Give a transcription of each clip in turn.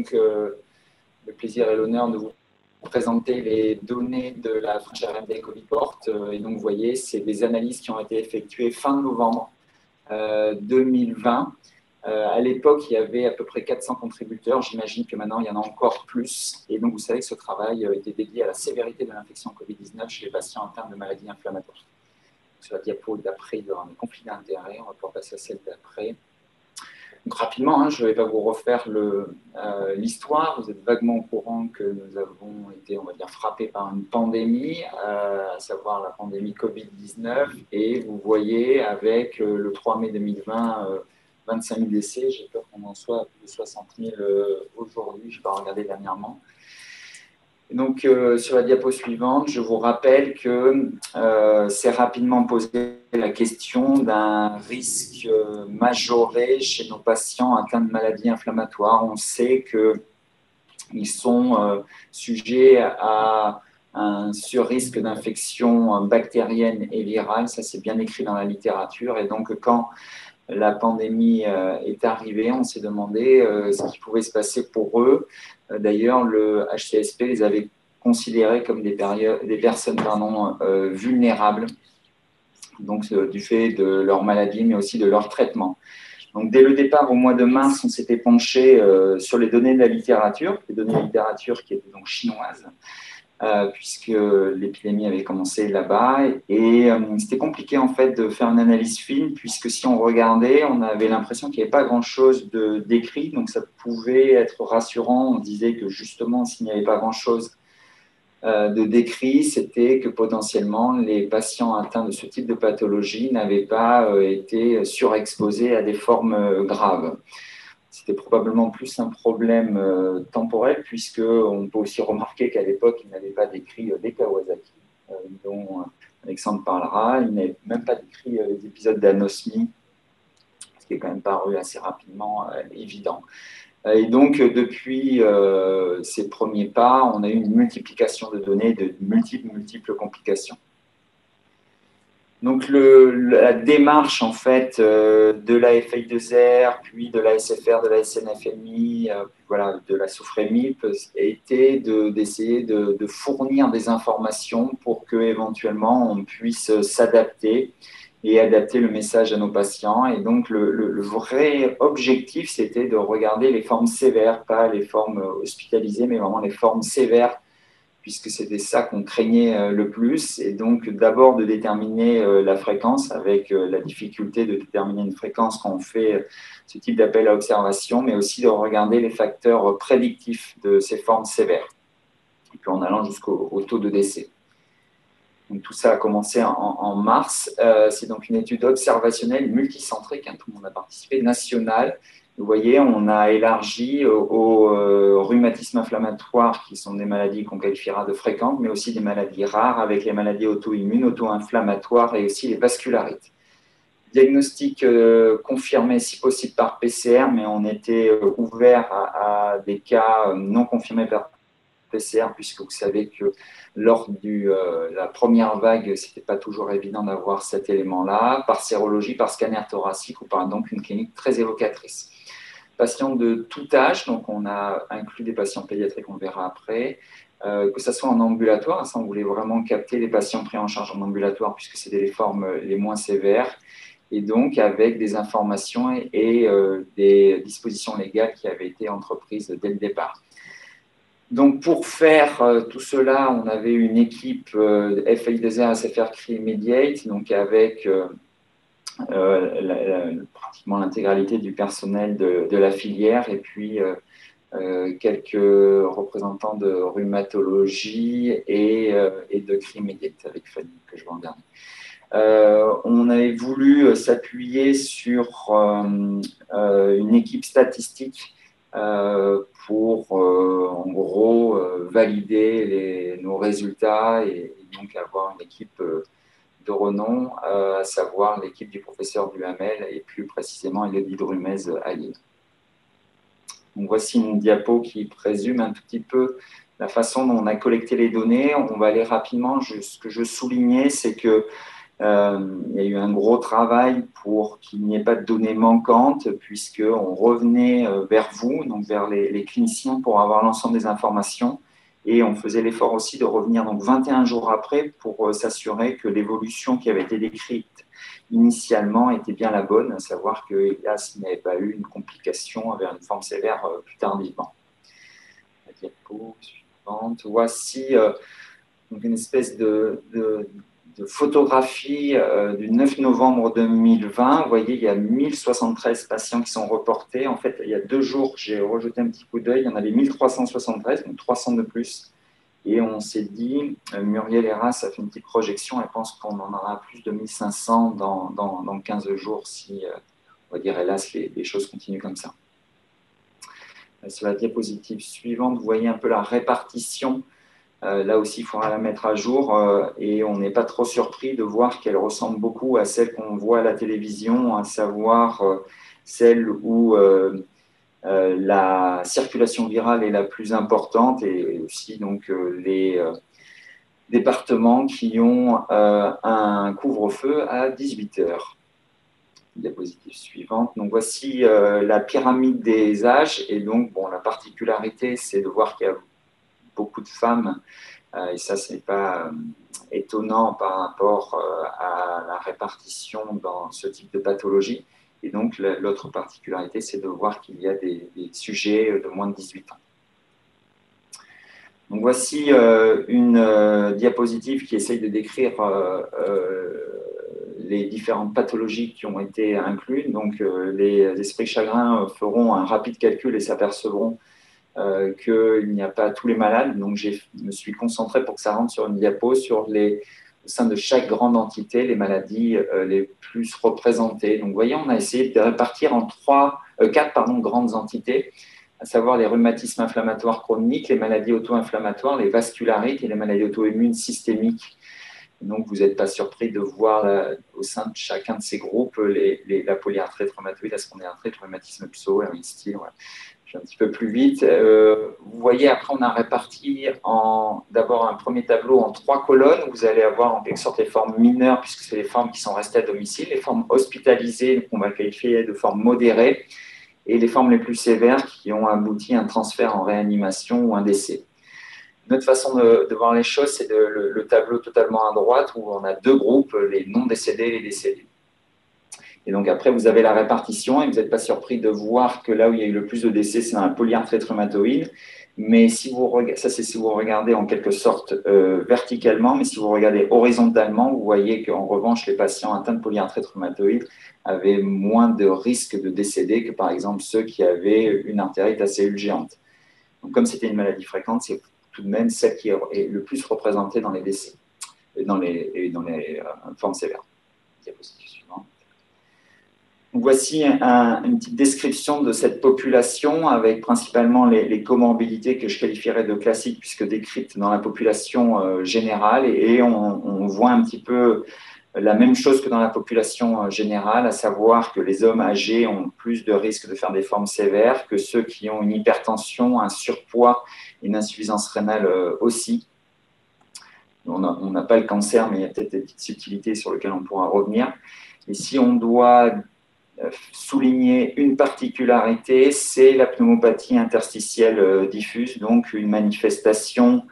donc le plaisir et l'honneur de vous présenter les données de la French R&D Covidport. Et donc, vous voyez, c'est des analyses qui ont été effectuées fin novembre 2020. À l'époque, il y avait à peu près 400 contributeurs. J'imagine que maintenant, il y en a encore plus. Et donc, vous savez que ce travail était dédié à la sévérité de l'infection Covid-19 chez les patients atteints de maladies inflammatoires. Sur la diapo d'après, il y aura un conflit d'intérêts. On va pouvoir passer à celle d'après. Donc, rapidement, je ne vais pas vous refaire l'histoire. Vous êtes vaguement au courant que nous avons été, on va dire, frappés par une pandémie, à savoir la pandémie Covid-19. Et vous voyez, avec le 3 mai 2020, 25 000 décès. J'ai peur qu'on en soit à plus de 60 000 aujourd'hui. Je n'ai pas regardé dernièrement. Et donc, sur la diapo suivante, je vous rappelle que c'est rapidement posé la question d'un risque majoré chez nos patients atteints de maladies inflammatoires. On sait qu'ils sont sujets à un surrisque d'infection bactérienne et virale. Ça, c'est bien écrit dans la littérature. Et donc, quand la pandémie est arrivée, on s'est demandé ce qui pouvait se passer pour eux. D'ailleurs, le HCSP les avait considérés comme des personnes vulnérables, donc du fait de leur maladie, mais aussi de leur traitement. Donc, dès le départ, au mois de mars, on s'était penché sur les données de la littérature, les données de la littérature qui étaient donc chinoises, puisque l'épidémie avait commencé là-bas. Et c'était compliqué en fait de faire une analyse fine, puisque si on regardait, on avait l'impression qu'il n'y avait pas grand-chose d'écrit, donc ça pouvait être rassurant. On disait que justement, s'il n'y avait pas grand-chose de décrit, c'était que potentiellement les patients atteints de ce type de pathologie n'avaient pas été surexposés à des formes graves. C'était probablement plus un problème temporel, puisqu'on peut aussi remarquer qu'à l'époque, il n'avait pas décrit les Kawasaki, dont Alexandre parlera. Il n'avait même pas décrit les épisodes d'anosmie, ce qui est quand même paru assez rapidement évident. Et donc, depuis ces premiers pas, on a eu une multiplication de données, de multiples complications. Donc, la démarche en fait de la FI2R, puis de la SFR, de la SNFMI, voilà, de la SOFREMIP, a été d'essayer de fournir des informations pour que éventuellement on puisse s'adapter et adapter le message à nos patients. Et donc, le vrai objectif, c'était de regarder les formes sévères, pas les formes hospitalisées, mais vraiment les formes sévères, puisque c'était ça qu'on craignait le plus. Et donc, d'abord, de déterminer la fréquence, avec la difficulté de déterminer une fréquence quand on fait ce type d'appel à observation, mais aussi de regarder les facteurs prédictifs de ces formes sévères, et puis en allant jusqu'au taux de décès. Donc, tout ça a commencé en mars. C'est donc une étude observationnelle multicentrique, tout le monde a participé, nationale. Vous voyez, on a élargi aux rhumatismes inflammatoires, qui sont des maladies qu'on qualifiera de fréquentes, mais aussi des maladies rares, avec les maladies auto-immunes, auto-inflammatoires et aussi les vascularites. Diagnostic confirmé, si possible, par PCR, mais on était ouvert à des cas non confirmés par PCR, puisque vous savez que lors de la première vague, ce n'était pas toujours évident d'avoir cet élément-là, par sérologie, par scanner thoracique ou par donc une clinique très évocatrice. Patients de tout âge, donc on a inclus des patients pédiatriques, on verra après, que ce soit en ambulatoire, ça on voulait vraiment capter les patients pris en charge en ambulatoire, puisque c'était les formes les moins sévères, et donc avec des informations et des dispositions légales qui avaient été entreprises dès le départ. Donc, pour faire tout cela, on avait une équipe FI2R SFR CRI Mediate, donc avec pratiquement l'intégralité du personnel de la filière et puis quelques représentants de rhumatologie et de CRI Mediate avec Fanny, que je vois en dernier. On avait voulu s'appuyer sur une équipe statistique pour, en gros, valider nos résultats et donc avoir une équipe de renom, à savoir l'équipe du professeur Duhamel et plus précisément Elodie Drumez à Lille. Donc, voici une diapo qui présume un tout petit peu la façon dont on a collecté les données. On va aller rapidement. Ce que je soulignais, c'est que Il y a eu un gros travail pour qu'il n'y ait pas de données manquantes, puisqu'on revenait vers vous, donc vers les cliniciens, pour avoir l'ensemble des informations. Et on faisait l'effort aussi de revenir donc 21 jours après pour s'assurer que l'évolution qui avait été décrite initialement était bien la bonne, à savoir que hélas, il n'y avait pas eu une complication vers une forme sévère plus tardivement. La diapo suivante. Voici donc une espèce de photographie du 9 novembre 2020. Vous voyez, il y a 1073 patients qui sont reportés. En fait, il y a 2 jours, j'ai rejeté un petit coup d'œil, il y en avait 1373, donc 300 de plus. Et on s'est dit, Muriel Heras a fait une petite projection, elle pense qu'on en aura plus de 1500 dans 15 jours si, on va dire, hélas, les choses continuent comme ça. Sur la diapositive suivante, vous voyez un peu la répartition. Là aussi, il faudra la mettre à jour et on n'est pas trop surpris de voir qu'elle ressemble beaucoup à celle qu'on voit à la télévision, à savoir celle où la circulation virale est la plus importante et aussi donc, les départements qui ont un couvre-feu à 18 heures. Diapositive suivante. Donc, voici la pyramide des âges. Et donc, bon, la particularité, c'est de voir qu'il y a beaucoup de femmes, et ça, ce n'est pas étonnant par rapport à la répartition dans ce type de pathologie. Et donc, l'autre particularité, c'est de voir qu'il y a des sujets de moins de 18 ans. Donc, voici une diapositive qui essaye de décrire les différentes pathologies qui ont été incluses. Donc, les esprits chagrins feront un rapide calcul et s'apercevront qu'il n'y a pas tous les malades. Donc, je me suis concentré pour que ça rentre sur une diapo sur au sein de chaque grande entité, les maladies les plus représentées. Donc, vous voyez, on a essayé de répartir en 4 grandes entités, à savoir les rhumatismes inflammatoires chroniques, les maladies auto-inflammatoires, les vascularites et les maladies auto-immunes systémiques. Donc, vous n'êtes pas surpris de voir au sein de chacun de ces groupes la polyarthrite rhumatoïde, la spondylarthrite, le rhumatisme pso, la style. Voilà. Je vais un petit peu plus vite. Vous voyez, après, on a réparti d'abord un premier tableau en 3 colonnes. Vous allez avoir en quelque sorte les formes mineures, puisque c'est les formes qui sont restées à domicile, les formes hospitalisées, qu'on va qualifier de formes modérées, et les formes les plus sévères qui ont abouti à un transfert en réanimation ou un décès. Une autre façon de voir les choses, c'est le tableau totalement à droite, où on a 2 groupes, les non décédés et les décédés. Et donc après, vous avez la répartition et vous n'êtes pas surpris de voir que là où il y a eu le plus de décès, c'est dans la polyarthrite rhumatoïde. Mais si vous regardez, ça c'est si vous regardez en quelque sorte verticalement, mais si vous regardez horizontalement, vous voyez qu'en revanche, les patients atteints de polyarthrite rhumatoïde avaient moins de risques de décéder que par exemple ceux qui avaient une artérite à cellules géantes. Donc comme c'était une maladie fréquente, c'est tout de même celle qui est le plus représentée dans les décès et dans les formes sévères. Diapositive suivante. Voici une petite description de cette population avec principalement les comorbidités que je qualifierais de classiques puisque décrites dans la population générale et on voit un petit peu la même chose que dans la population générale, à savoir que les hommes âgés ont plus de risques de faire des formes sévères que ceux qui ont une hypertension, un surpoids, une insuffisance rénale aussi. On n'a pas le cancer, mais il y a peut-être des petites subtilités sur lesquelles on pourra revenir. Et si on doit souligner une particularité, c'est la pneumopathie interstitielle diffuse, donc une manifestation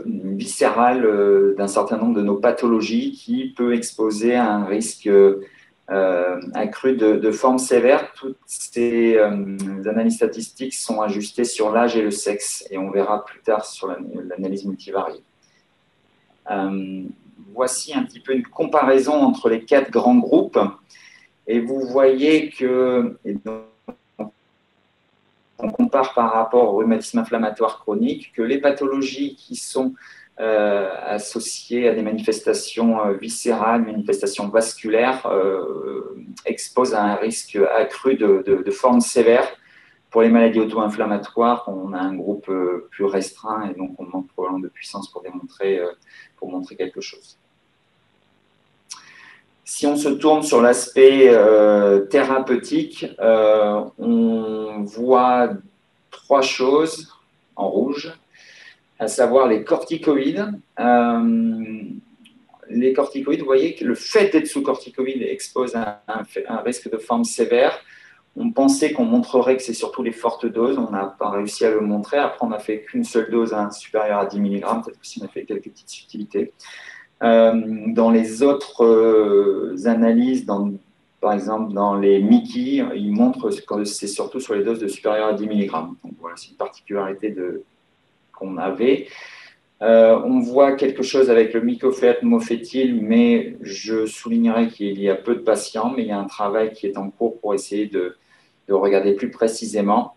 viscérale d'un certain nombre de nos pathologies qui peut exposer à un risque accru de formes sévères. Toutes ces analyses statistiques sont ajustées sur l'âge et le sexe, et on verra plus tard sur l'analyse multivariée. Voici un petit peu une comparaison entre les 4 grands groupes. Et vous voyez que, on compare par rapport au rhumatisme inflammatoire chronique, que les pathologies qui sont associées à des manifestations viscérales, manifestations vasculaires, exposent à un risque accru de formes sévères. Pour les maladies auto-inflammatoires, on a un groupe plus restreint et donc on manque probablement de puissance pour montrer quelque chose. Si on se tourne sur l'aspect thérapeutique, on voit 3 choses en rouge, à savoir les corticoïdes. les corticoïdes, vous voyez que le fait d'être sous corticoïdes expose à un risque de forme sévère. On pensait qu'on montrerait que c'est surtout les fortes doses. On n'a pas réussi à le montrer. Après, on n'a fait qu'une seule dose supérieure à 10 mg. Peut-être aussi on a fait quelques petites subtilités. Dans les autres analyses, par exemple dans les Mickey, ils montrent que c'est surtout sur les doses de supérieures à 10 mg. Donc voilà, c'est une particularité qu'on avait. On voit quelque chose avec le mycophéate mofétyle, mais je soulignerai qu'il y a peu de patients, mais il y a un travail qui est en cours pour essayer de regarder plus précisément.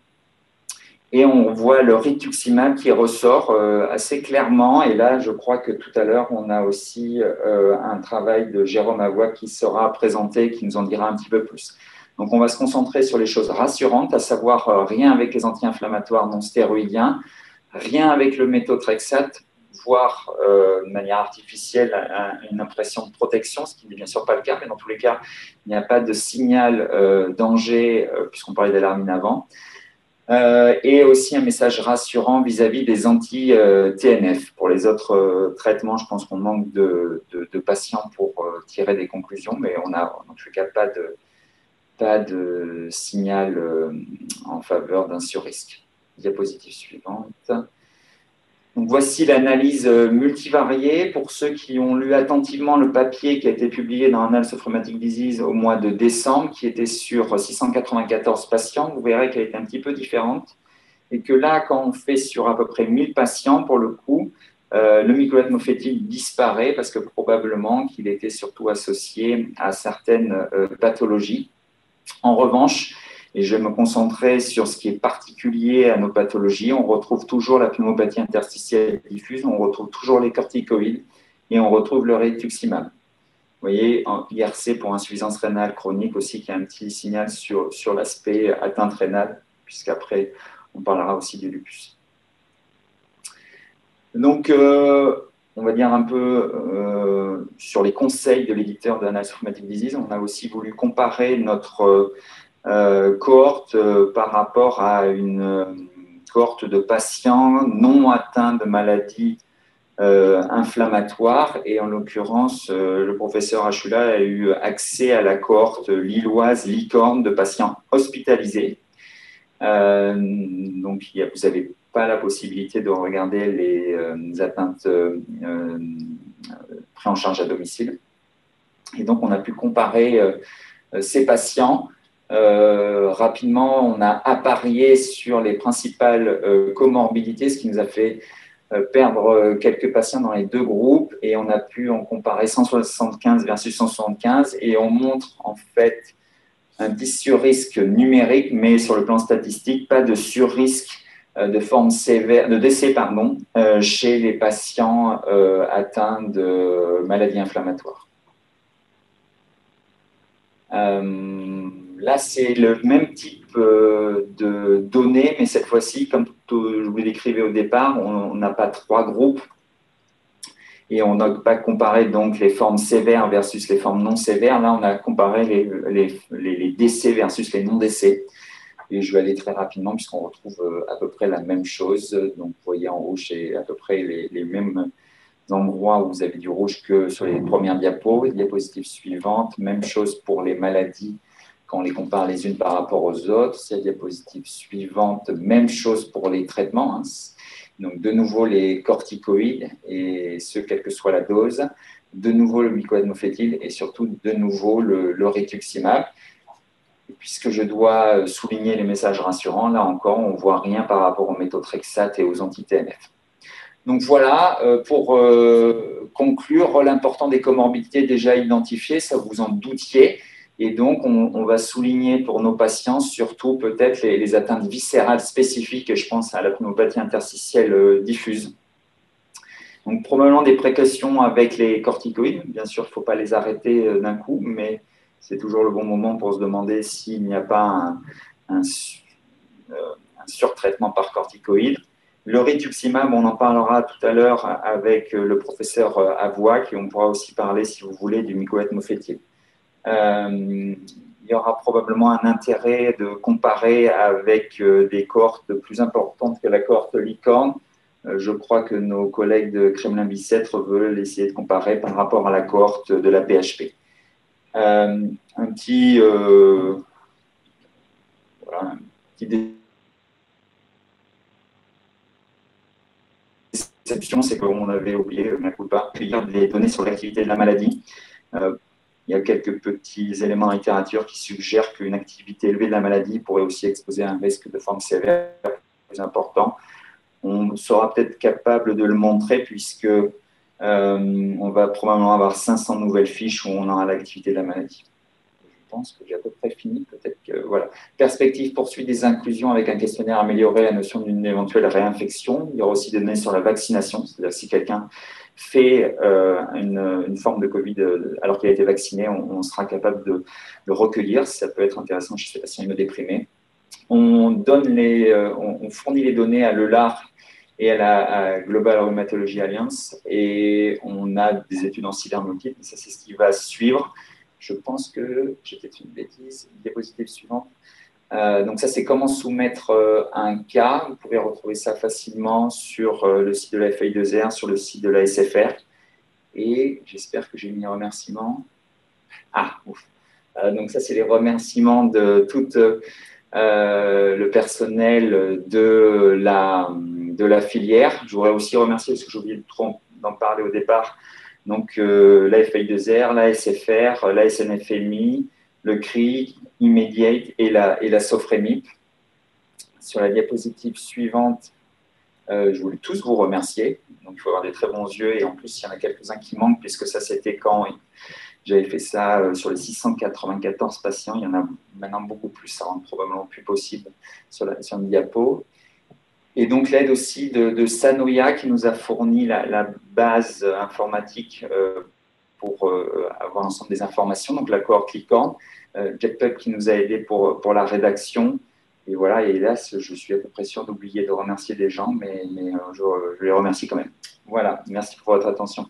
Et on voit le rituximab qui ressort assez clairement. Et là, je crois que tout à l'heure, on a aussi un travail de Jérôme Avoie qui sera présenté, qui nous en dira un petit peu plus. Donc, on va se concentrer sur les choses rassurantes, à savoir rien avec les anti-inflammatoires non stéroïdiens, rien avec le méthotrexate, voire de manière artificielle une impression de protection, ce qui n'est bien sûr pas le cas, mais dans tous les cas, il n'y a pas de signal danger, puisqu'on parlait d'alarmine avant. Et aussi un message rassurant vis-à-vis des anti-TNF. Pour les autres traitements, je pense qu'on manque de patients pour tirer des conclusions, mais on n'a en tout cas pas de signal en faveur d'un surrisque. Diapositive suivante. Donc, voici l'analyse multivariée. Pour ceux qui ont lu attentivement le papier qui a été publié dans Annals of Rheumatic Disease au mois de décembre, qui était sur 694 patients, vous verrez qu'elle est un petit peu différente. Et que là, quand on fait sur à peu près 1000 patients, pour le coup, le mycophéate mofétyle disparaît parce que probablement qu'il était surtout associé à certaines pathologies. En revanche, et je vais me concentrer sur ce qui est particulier à nos pathologies, on retrouve toujours la pneumopathie interstitielle diffuse, on retrouve toujours les corticoïdes et on retrouve le rituximab. Vous voyez, en IRC pour insuffisance rénale chronique aussi, qui a un petit signal sur l'aspect atteinte rénale, puisqu'après, on parlera aussi du lupus. Donc, on va dire un peu sur les conseils de l'éditeur de Annals of Rheumatic Disease. On a aussi voulu comparer notre cohorte par rapport à une cohorte de patients non atteints de maladies inflammatoires. Et en l'occurrence, le professeur Achula a eu accès à la cohorte lilloise licorne de patients hospitalisés. Donc, vous n'avez pas la possibilité de regarder les atteintes prises en charge à domicile. Et donc, on a pu comparer ces patients. Rapidement, on a apparié sur les principales comorbidités, ce qui nous a fait perdre quelques patients dans les deux groupes. Et on a pu en comparer 175 versus 175. Et on montre en fait un petit surrisque numérique, mais sur le plan statistique, pas de surrisque de forme sévère, de décès chez les patients atteints de maladies inflammatoires. Là, c'est le même type de données, mais cette fois-ci, comme je vous décrivais au départ, on n'a pas trois groupes et on n'a pas comparé donc les formes sévères versus les formes non sévères. Là, on a comparé les décès versus les non-décès. Et je vais aller très rapidement puisqu'on retrouve à peu près la même chose. Donc, vous voyez en rouge, c'est à peu près les mêmes endroits où vous avez du rouge que sur les premières diapos. Diapositive suivante, même chose pour les maladies quand on les compare les unes par rapport aux autres. C'est la diapositive suivante, même chose pour les traitements. Donc, de nouveau, les corticoïdes, et ce, quelle que soit la dose. De nouveau, le mycophéate mofétyle et surtout, de nouveau, le rituximab. Et puisque je dois souligner les messages rassurants, là encore, on ne voit rien par rapport au méthotrexate et aux anti-TNF. Donc voilà, pour conclure, rôle important des comorbidités déjà identifiées, ça vous en doutiez. Et donc, on va souligner pour nos patients surtout peut-être les atteintes viscérales spécifiques, je pense à la pneumopathie interstitielle diffuse. Donc, probablement des précautions avec les corticoïdes. Bien sûr, il ne faut pas les arrêter d'un coup, mais c'est toujours le bon moment pour se demander s'il n'y a pas un surtraitement par corticoïdes. Le rituximab, on en parlera tout à l'heure avec le professeur Avoie, qui on pourra aussi parler, si vous voulez, du mycophéate mofétyle. Il y aura probablement un intérêt de comparer avec des cohortes plus importantes que la cohorte licorne, Je crois que nos collègues de Kremlin-Bicêtre veulent essayer de comparer par rapport à la cohorte de la PHP. Un petit, voilà, un petit déception, c'est qu'on avait oublié, ma culpa, les données sur l'activité de la maladie. Il y a quelques petits éléments en littérature qui suggèrent qu'une activité élevée de la maladie pourrait aussi exposer à un risque de forme sévère plus important. On sera peut-être capable de le montrer puisque on va probablement avoir 500 nouvelles fiches où on aura l'activité de la maladie. Je pense que j'ai à peu près fini. Peut-être que, voilà. Perspective poursuite des inclusions avec un questionnaire amélioré, la notion d'une éventuelle réinfection. Il y aura aussi des données sur la vaccination, c'est-à-dire si quelqu'un fait une forme de Covid alors qu'il a été vacciné, on sera capable de le recueillir. Ça peut être intéressant chez ces patients immunodéprimés. On fournit les données à l'EULAR et à la Global Rheumatology Alliance, et on a des études en cybernétique. Ça, c'est ce qui va suivre. Je pense que j'ai peut-être une bêtise. Diapositive suivante. Donc ça, c'est comment soumettre un cas. Vous pouvez retrouver ça facilement sur le site de la FI2R, sur le site de la SFR. Et j'espère que j'ai mis les remerciements. Ah, ouf. Donc ça, c'est les remerciements de tout le personnel de la filière. Je voudrais aussi remercier, parce que j'ai oublié d'en parler au départ, donc la FI2R, la SFR, la SNFMI, le CRI, Immediate et la Sofremip. Sur la diapositive suivante, je voulais tous vous remercier. Donc, il faut avoir des très bons yeux. Et en plus, il y en a quelques-uns qui manquent, puisque ça, c'était quand j'avais fait ça sur les 694 patients. Il y en a maintenant beaucoup plus. Ça rend probablement plus possible sur une diapo. Et donc, l'aide aussi de Sanoya, qui nous a fourni la base informatique pour avoir l'ensemble des informations. Donc, la cohorte Licorne. JetPub qui nous a aidés pour la rédaction. Et voilà, et hélas, je suis à peu près sûr d'oublier de remercier des gens, mais je les remercie quand même. Voilà, merci pour votre attention.